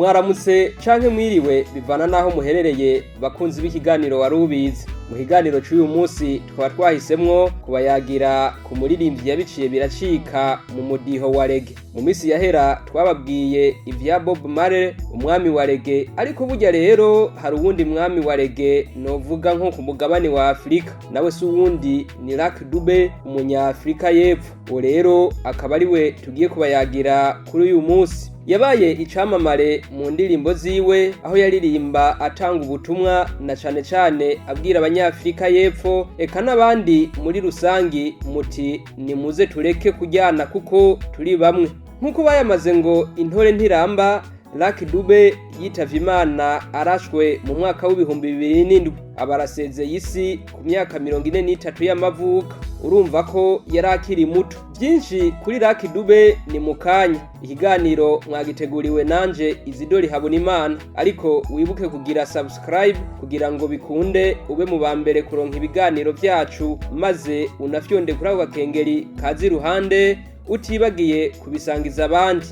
Mwaramutse canke mwiriwe bivana naho muherereye bakunzi b'ikiganiro warubizi. Mu kiganiro cy'uyu munsi twaba twahisemwo kubayagira ku muririmbyi yabiciye biracika mu mudiho wa reggae. Mu misi yahera twababwiye ivya Bob Marley umwami wa reggae, ariko burya rero hari uwundi mwami wa reggae novuga nko ku mugabane wa Afrika, nawe si uwundi ni Lucky Dube umunyafrika y'epfo. Uwo rero akaba ari we tugiye kubayagira kuri uyu munsi. Yabaye icamamare mu ndirimbo ziwe aho yaririmba atanga ubutumwa na cane abwira abanyafrika y'epfo eka n'abandi muri rusangi muti nimuze tureke kujyana kuko turi bamwe. Nkuko bayamaze ngo intore ntiramba, Lucky Dube yitavye Imana arashwe mu mwaka w'ibihumbi 2007, abarasezeye isi ku myaka 43 y'amavuka. Urumva ko yari akiri muto. Byinshi kuri Lucky Dube ni mukanya. Ikiganiro mwagiteguriwe nanje Izidori Habonimana, ariko wibuke kugira subscribe kugira ngo bikunde ube mu bambere kuronka ibiganiro vyacu, maze unafyonde kuri ako gakengeri kazi ruhande utibagiye kubisangiza abandi.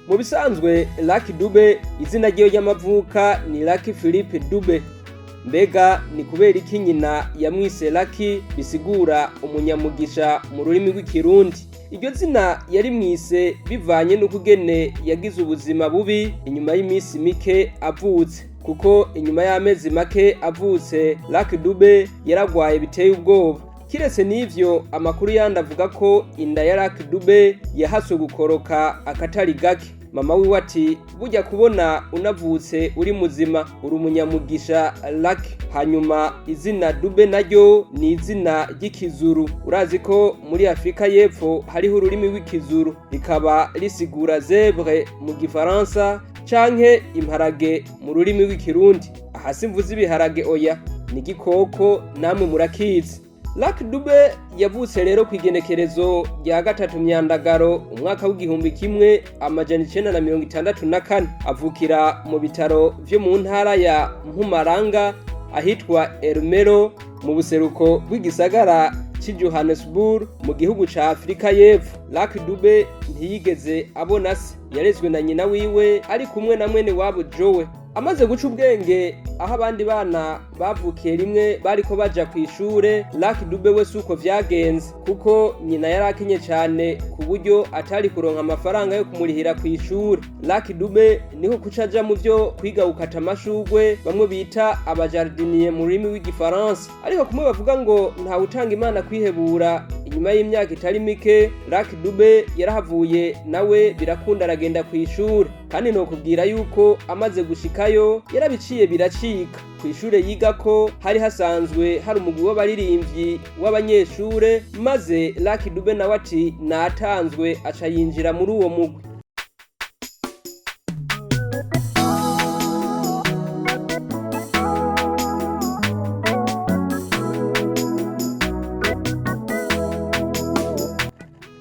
Mu bisanzwe Lucky Dube izina rye ry'amavuka ni Lucky Philippe Dube. Mbega ni kubera iki nyina yamwise Lucky bisigura umunyamugisha mu rurimi rw'ikirundi? Iryo zina yari mwise bivanye n'ukugene yagize ubuzima bubi inyuma y'imisi mike avutse, kuko inyuma y'amezi make avutse Lucky Dube yaragwaye biteye ubwoba. Kiretse n'ivyo, amakuru yandi avuga ko inda ya Lucky Dube yahaswe gukoroka akatari gake. Mama wiwe ati burya kubona unavutse uri muzima uri umunyamugisha Lucky. Hanyuma izina Dube naryo ni izina ry'ikizuru. Urazi ko muri Afrika y'epfo hariho ururimi rw'ikizuru, rikaba risigura zèbre mu gifaransa canke imparage mu rurimi rw'ikirundi. Aha simvuze ibiharage oya, ni gikoko namwe murakizi. Lucky Dube yavutse rero kwigenekerezo rya 3 Myandagaro umwaka w'igihumbi kimwe amajana 964. Avukira mu bitaro vyo mu ntara ya Mpumalanga ahitwa Ermelo mu buseruko bw'igisagara ci Johannesburg mu gihugu ca Afrika y'epfo. Lucky Dube ntiyigeze abona se, yarezwe na nyina wiwe ari kumwe na mwene wabo Joe. Amaze guca ubwenge aho abandi bana bavukiye rimwe bariko baja kw'ishure, Lucky Dube we suko vyagenze, kuko nyina yarakinye cane ku buryo atari kuronka amafaranga yo kumurihira kw'ishure. Lucky Dube niho kucaja mu vyo kwiga gukata amashurwe bamwe bita abajardinier mu rurimi rw'igifaransa. Ariko kumwe bavuga ngo nta utanga Imana kwihebura. Inyuma y'imyaka itari mike Lucky Dube yarahavuye nawe birakunda aragenda kw'ishure, kandi no kubwira yuko amaze gushikayo yarabiciye biracika. Kw'ishure yigako hari hasanzwe hari umugwi w'abaririmbyi w'abanyeshure, maze Lucky Dube nawe ati natanzwe aca yinjira muri uwo mugwi.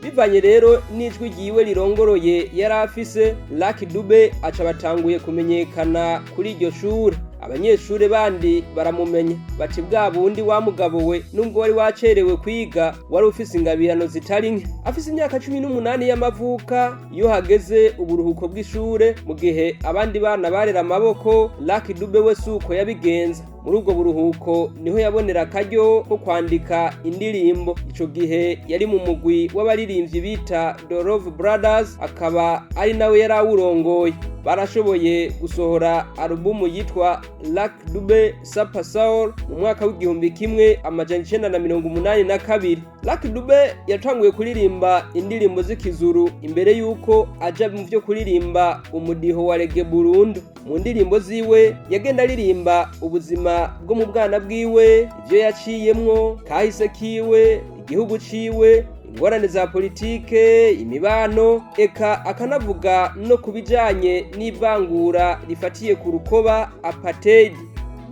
Bivanye rero n'ijwi ryiwe rirongoroye yari afise, Lucky Dube aca batanguye kumenyekana kuri iryo shure. Abanyeshure bandi baramumenya bati bwa bundi wa mugabo we nubwo wari wacerewe kwiga wari ufise ingabirano zitari nke. Afise imyaka 18 y'amavuka iyo hageze uburuhuko bw'ishure, mu gihe abandi bana barera amaboko, Lucky Dube we suko yabigenza. Muri ubwo buruhuko niho yabonera akaryo ko kwandika indirimbo. Ico gihe yari mu mugwi w'abaririmbyi bita The Love Brothers, akaba ari nawe yarawurongoye. Barashoboye gusohora alubumu yitwa Lucky Dube Super Soul mu mwaka w'igihumbi kimwe amajana 982. Lucky Dube yatanguye kuririmba indirimbo z'ikizuru imbere yuko aja mu vyo kuririmba umudiho wa reggae burundu. Mu ndirimbo ziwe yagenda aririmba ubuzima bwo mu bwana bwiwe, ivyo yaciyemwo, kahise kiwe, igihugu ciwe, ingorane za politike, imibano, eka akanavuga no kubijanye n'ivangura rifatiye ku rukoba apartheid.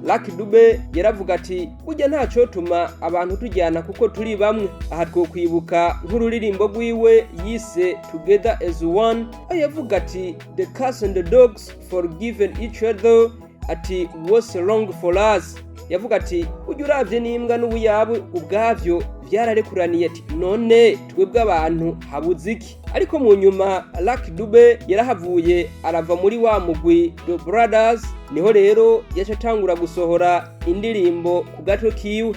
Lucky Dube yaravuga ati burya ntaco tuma abantu tujyana kuko turi bamwe. Aha twokwibuka nk'ururirimbo rwiwe yise Together as One, aho yavuga ati the cats and the dogs forgiven each other ati what's wrong for us, yavuga ati ujya uravye n'imbwa n'ubuyabu ubwavyo vyararekuraniye ati none twebwe abantu habuze iki. Ariko mu nyuma Lucky Dube yarahavuye arava muri wa mugwi The Brothers, niho rero yaca atangura gusohora indirimbo ku gato kiwe.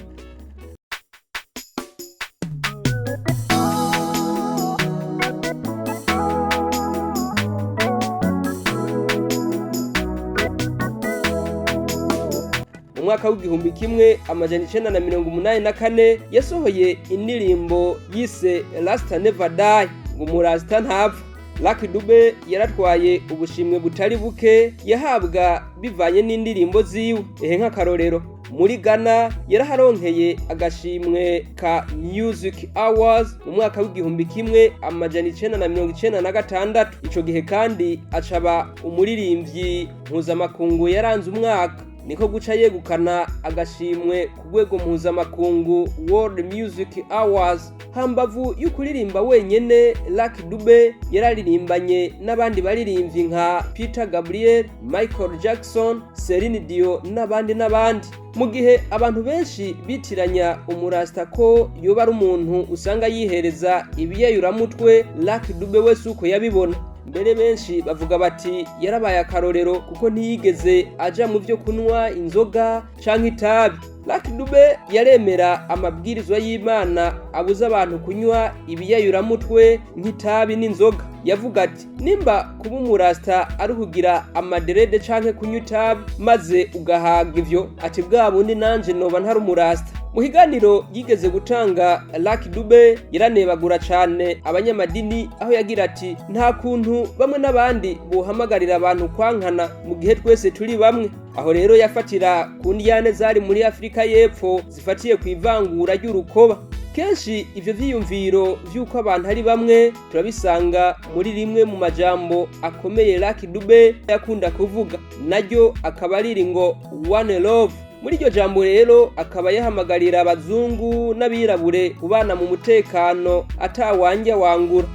Mwaka w'igihumbi kimwe amajana 1984 yasohoye indirimbo yise Rasta Never Die, ngo umurasta ntapfa. Lucky Dube yaratwaye ubushimwe butari buke yahabwa bivanye n'indirimbo ziwe. Nk'akarorero muri Ghana yaraharonkeye agashimwe ka Music Awards mu mwaka w'igihumbi kimwe amajana 1996. Ico gihe kandi acaba umuririmbyi mpuzamakungu yaranze umwaka, niko guca yegukana agashimwe ku rwego mpuzamakungu World Music Awards. Hambavu y'ukuririmba wenyene, Lucky Dube yararirimbanye n'abandi baririmbyi nka Peter Gabriel, Michael Jackson, Celine Dion n'abandi. Mu gihe abantu benshi bitiranya umurasta ko yoba ari umuntu usanga yihereza ibiyayuramutwe, Lucky Dube wese uko yabibona. Mbere benshi bavuga bati yarabaye akarorero kuko ntiyigeze aja mu byo kunywa inzoga canke itabi. Lucky Dube yaremera amabwirizwa y'Imana abuza abantu kunywa ibiyayuramutwe nk'itabi n'inzoga. Yavuga ati nimba kuba umurasta ari kugira amaderede canke kunywa itabi maze ugahaga ivyo, ati bwa bundi nanje noba ntari umurasta. Mu kiganiro yigeze gutanga, Lucky Dube yaranebagura cane abanyamadini, aho yagira ati nta kuntu bamwe n'abandi bohamagarira abantu kwankana mu gihe twese turi bamwe. Aho rero yafatira ku ndiyane zari muri Afrika y'Epfo zifatiye ku ivangura ry'urukoba. Kenshi ivyo vyiyumviro vy'uko abantu ari bamwe turabisanga muri rimwe mu majambo akomeye Lucky Dube yakunda kuvuga, naryo akaba riri ngo one love. Muri iryo jambo rero akaba yahamagarira abazungu n'abirabure kubana mu mutekano atawanja wangura.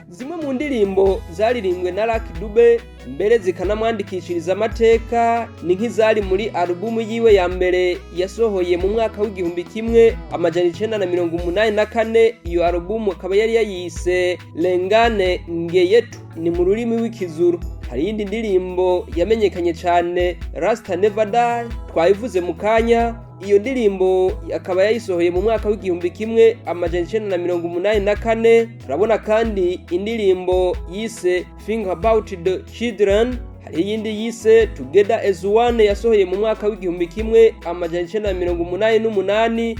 Zimwe mu ndirimbo zaririmbwe na Lucky Dube mbere zikanamwandikishiriza amateka ni nk'izari muri alubumu yiwe ya mbere yasohoye mu mwaka w'igihumbi kimwe amajana 1984. Iyo alubumu akaba yari yayise Lengane Nge Yetu, ni mu rurimi w'ikizuru. Hari iyindi ndirimbo yamenyekanye cyane, Rasta Never Die, twayivuze mu kanya. Iyo ndirimbo akaba yayisohoye mu mwaka w'igihumbi kimwe amajana 1984. Turabona kandi indirimbo yise Think About the Children. Hari iyindi yise Together as One yasohoye mu mwaka w'igihumbi kimwe amajana 1988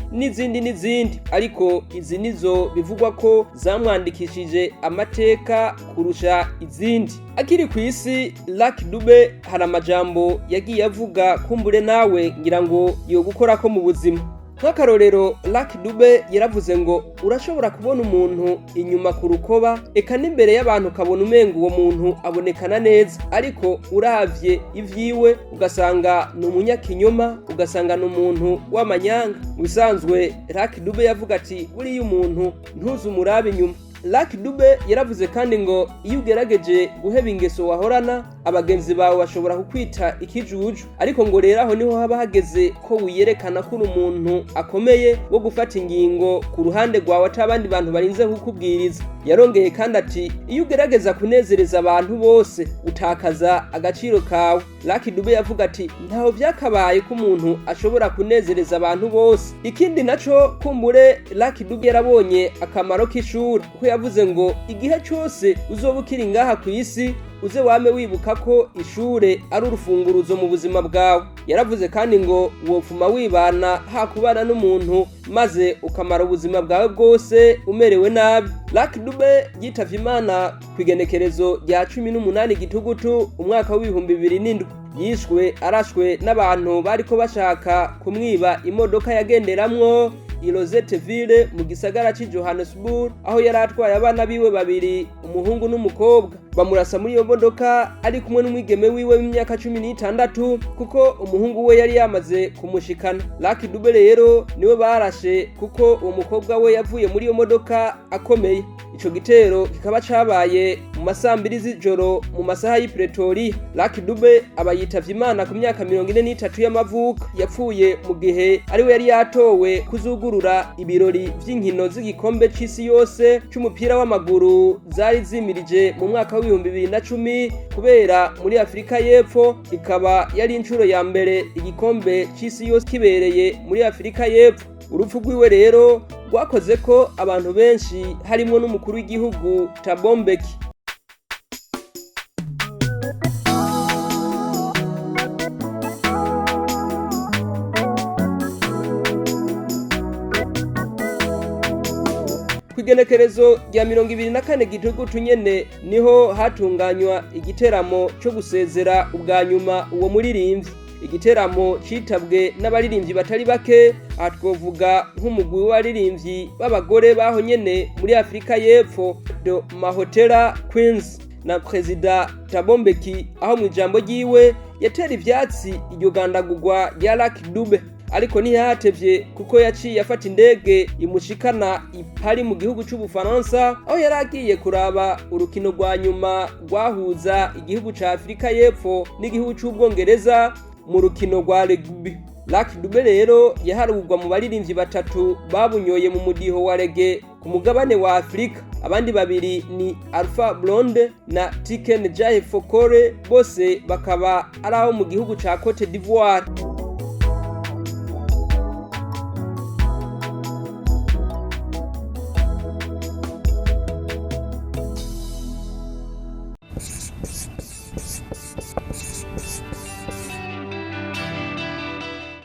n'izindi. Ariko izi nizo bivugwa ko zamwandikishije amateka kurusha izindi. Akiri ku isi, Lucky Dube hari amajambo yagiye avuga kumbure nawe ngira ngo yo gukora ko mu buzima. Nk'akarorero, Lucky Dube yaravuze ngo urashobora kubona umuntu inyuma ku rukoba, eka n'imbere y'abantu ukabona umenga uwo muntu abonekana neza, ariko uravye ivyiwe ugasanga ni umunyakinyoma, ugasanga ni umuntu w'amanyanga. Bisanzwe Lucky Dube yavuga ati buriya umuntu ntuzi umurabe inyuma. Lucky Dube yaravuze kandi ngo iyo ugerageje guheba ingeso wahorana, abagenzi bawe bashobora kukwita ikijuju, ariko ngo rero aho niho haba hageze ko wiyerekana ko umuntu akomeye wo gufata ingingo ku ruhande rwawe atabandi bantu barinze kukubwiriza. Yarongeye kandi ati iyo ugerageza kunezereza abantu bose utakaza agaciro kawe. Lucky Dube yavuga ati ntaho byakabaye ko umuntu ashobora kunezereza abantu bose. Ikindi naco kumbure Lucky Dube yarabonye akamaro k'ishuri, kuko yavuze ngo igihe cyose uzoba ukiri ngaha ku isi uze wame wibuka ko ishure ari urufunguruzo mu buzima bwawe. Yaravuze kandi ngo wofuma wibana hakubana n'umuntu maze ukamara ubuzima bwawe bwose umerewe nabi. Lucky Dube yitavye Imana kwigenekerezo rya 18 Gitugutu umwaka w'2007. Yishwe arashwe n'abantu bariko bashaka kumwiba imodoka yagenderamwo i Rosetteville mu gisagara ci Johannesburg, aho yari atwaye abana biwe babiri, umuhungu n'umukobwa. bamurasa muri iyo modoka ari kumwe n'umwigeme wiwe w'imyaka 16 kuko umuhungu we yari yamaze kumushikana. Lucky Dube rero niwe barashe kuko uwo mukobwa we yavuye muri iyo modoka akomeye. Ico gitero kikaba cabaye mu masambiri z'ijoro mu masaha y'Pretoria. Lucky Dube aba yitavye Imana ku myaka 43 y'amavuko. Yapfuye mu gihe ariwe yari yatowe kuzugurura ibirori vy'inkino z'igikombe c'isi yose c'umupira w'amaguru zari zimirije mu mwaka wa 2010 kubera muri Afrika y'Epfo. Ikaba yari incuro ya mbere igikombe c'isi yose kibereye muri Afrika y'Epfo. Urupfu rwiwe rero rwakoze ko abantu benshi harimo n'umukuru w'igihugu Thabo Mbeki. Kwigenekerezo rya 24 Gitugutu nyene niho hatunganywa igiteramo cyo gusezera ubwa nyuma uwo muririmbyi. Igiteramo citabwe n'abaririmbyi batari bake, atwovuga nk'umugwi w'abaririmbyi b'abagore baho nyene muri Afrika y'Epfo de Mahotera Queens na President Thabo Mbeki, aho mu ijambo ryiwe yatera ivyatsi iryo gandagurwa rya Lucky Dube. Ariko ntiyahatevye kuko yaciye afata indege imushikana i Paris mu gihugu c'Ubufaransa, aho yaragiye kuraba urukino rwa nyuma rwahuza igihugu ca Afrika y'Epfo n'igihugu c'Ubwongereza mu rukino rwa rugby. Lucky Dube rero yaharugwa mu baririmbyi batatu babunyoye mu mudiho wa reggae ku mugabane wa Afrika. Abandi babiri ni Alpha Blonde na Tiken Jah Fakoly, bose bakaba ari aho mu gihugu ca Cote d'Ivoire.